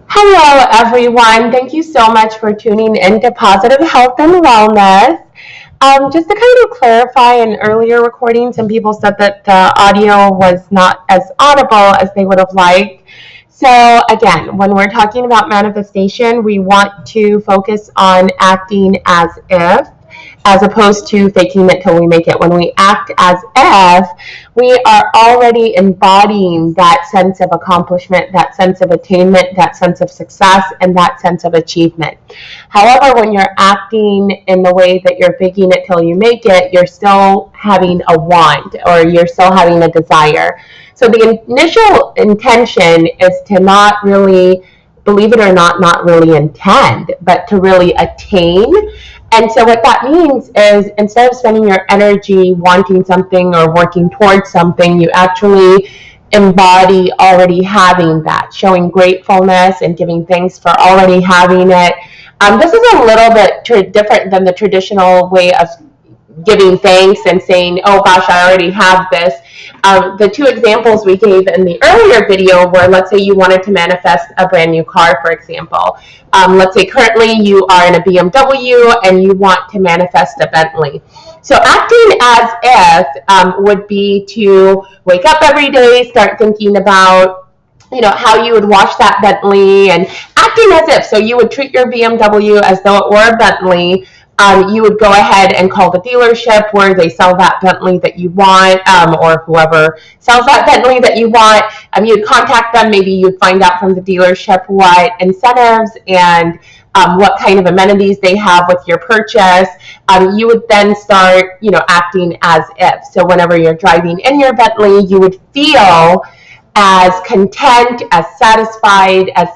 Hello, everyone. Thank you so much for tuning into Positive Health and Wellness. Just to kind of clarify, in earlier recording, some people said that the audio was not as audible as they would have liked. So again, when we're talking about manifestation, we want to focus on acting as if, as opposed to faking it till we make it. When we act as if, we are already embodying that sense of accomplishment, that sense of attainment, that sense of success, and that sense of achievement. However, when you're acting in the way that you're faking it till you make it, you're still having a want, or you're still having a desire. So the initial intention is to not really, believe it or not really intend, but to really attain. And so what that means is, instead of spending your energy wanting something or working towards something, you actually embody already having that, showing gratefulness and giving thanks for already having it. This is a little bit different than the traditional way of giving thanks and saying, oh gosh, I already have this. The two examples we gave in the earlier video were, let's say you wanted to manifest a brand new car, for example. Let's say currently you are in a BMW and you want to manifest a Bentley. So acting as if would be to wake up every day, start thinking about how you would wash that Bentley, and acting as if. So you would treat your BMW as though it were a Bentley. You would go ahead and call the dealership where they sell that Bentley that you want, or whoever sells that Bentley that you want. You'd contact them. Maybe you'd find out from the dealership what incentives and what kind of amenities they have with your purchase. You would then start, acting as if. So whenever you're driving in your Bentley, you would feel as content, as satisfied, as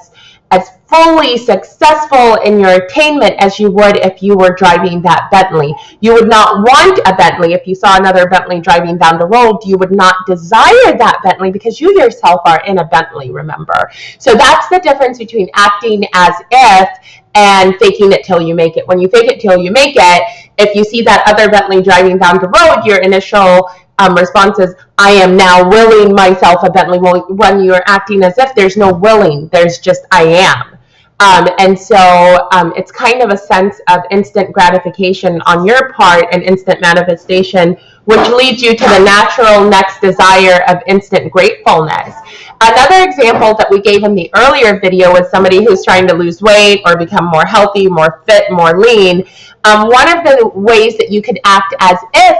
fully successful in your attainment as you would if you were driving that Bentley. You would not want a Bentley. If you saw another Bentley driving down the road, you would not desire that Bentley because you yourself are in a Bentley, remember. So that's the difference between acting as if and faking it till you make it. When you fake it till you make it, if you see that other Bentley driving down the road, your initial response is, I am now willing myself a Bentley. Well, when you're acting as if, there's no willing, there's just I am. And so it's kind of a sense of instant gratification on your part and instant manifestation, which leads you to the natural next desire of instant gratefulness. Another example that we gave in the earlier video was somebody who's trying to lose weight or become more healthy, more fit, more lean. One of the ways that you could act as if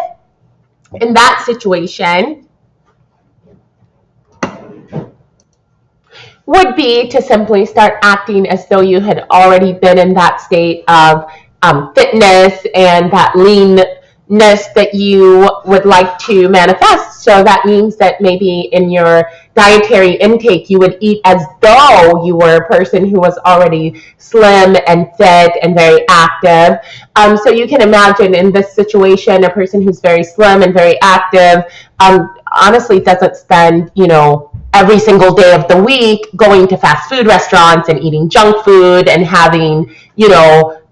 in that situation would be to simply start acting as though you had already been in that state of fitness and that leanness that you would like to manifest. So that means that maybe in your dietary intake, you would eat as though you were a person who was already slim and fit and very active. So you can imagine in this situation, a person who's very slim and very active honestly doesn't spend, every single day of the week going to fast food restaurants and eating junk food and having,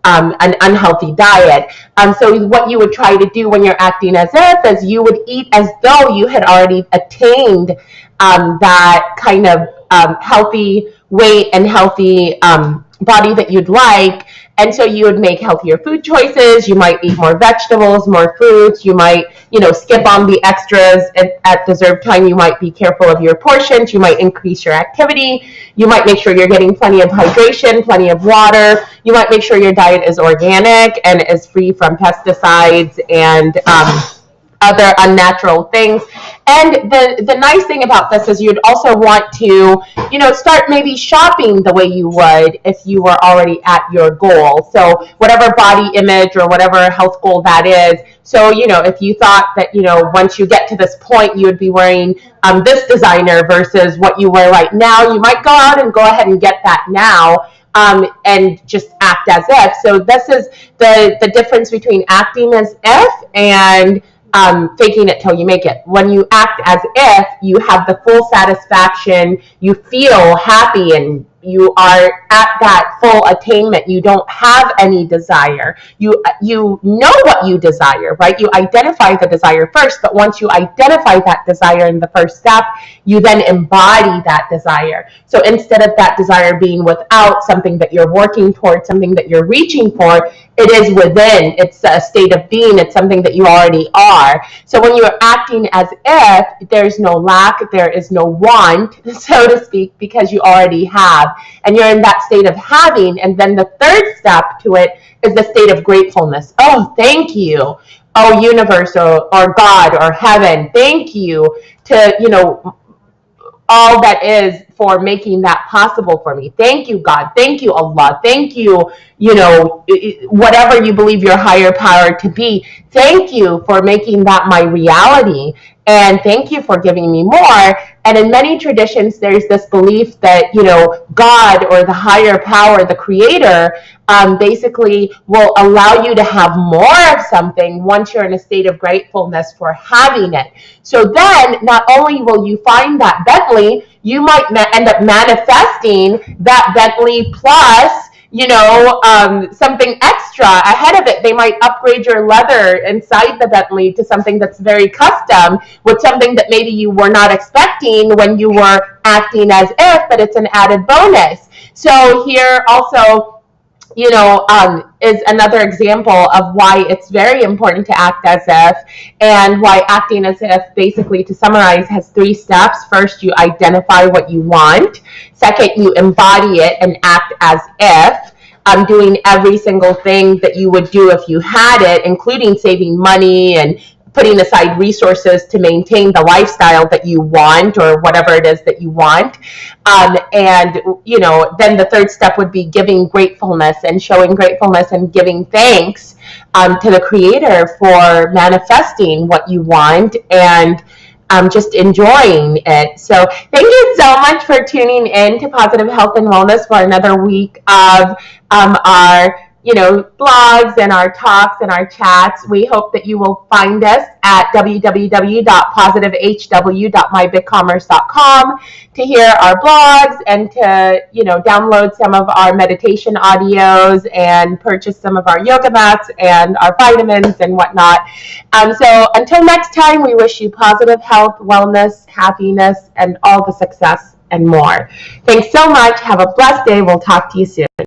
an unhealthy diet. So what you would try to do when you're acting as if is you would eat as though you had already attained that kind of healthy weight and healthy body that you'd like. And so you would make healthier food choices. You might eat more vegetables, more fruits. You might, skip on the extras at dessert time. You might be careful of your portions. You might increase your activity. You might make sure you're getting plenty of hydration, plenty of water. You might make sure your diet is organic and is free from pesticides and other unnatural things. And the nice thing about this is you'd also want to, start maybe shopping the way you would if you were already at your goal. So whatever body image or whatever health goal that is. So, if you thought that, once you get to this point, you would be wearing this designer versus what you wear right now, you might go out and go ahead and get that now. And just act as if. So this is the difference between acting as if and faking it till you make it. When you act as if, you have the full satisfaction, you feel happy and you are at that full attainment. You don't have any desire. You know what you desire, right? You identify the desire first, but once you identify that desire in the first step, you then embody that desire. So instead of that desire being without, something that you're working towards, something that you're reaching for, it is within. It's a state of being. It's something that you already are. So when you're acting as if, there's no lack, there is no want, so to speak, because you already have, and you're in that state of having. And then the third step to it is the state of gratefulness. Oh, thank you. Oh, universe, or God, or heaven, thank you to, all that is for making that possible for me. Thank you, God. Thank you, Allah. Thank you, whatever you believe your higher power to be. Thank you for making that my reality. And thank you for giving me more. And in many traditions, there's this belief that, God or the higher power, the creator, basically will allow you to have more of something once you're in a state of gratefulness for having it. So then not only will you find that Bentley, you might end up manifesting that Bentley plus something extra ahead of it. They might upgrade your leather inside the Bentley to something that's very custom, with something that maybe you were not expecting when you were acting as if, but it's an added bonus. So here also, is another example of why it's very important to act as if, and why acting as if, basically, to summarize, has 3 steps. First, you identify what you want. Second, you embody it and act as if. Doing every single thing that you would do if you had it, including saving money and putting aside resources to maintain the lifestyle that you want, or whatever it is that you want. And then the third step would be giving gratefulness and showing gratefulness and giving thanks to the creator for manifesting what you want, and just enjoying it. So thank you so much for tuning in to Positive Health and Wellness for another week of our blogs and our talks and our chats. We hope that you will find us at www.positivehw.mybigcommerce.com to hear our blogs and to download some of our meditation audios and purchase some of our yoga mats and our vitamins and whatnot. So until next time, we wish you positive health, wellness, happiness, and all the success and more. Thanks so much. Have a blessed day. We'll talk to you soon.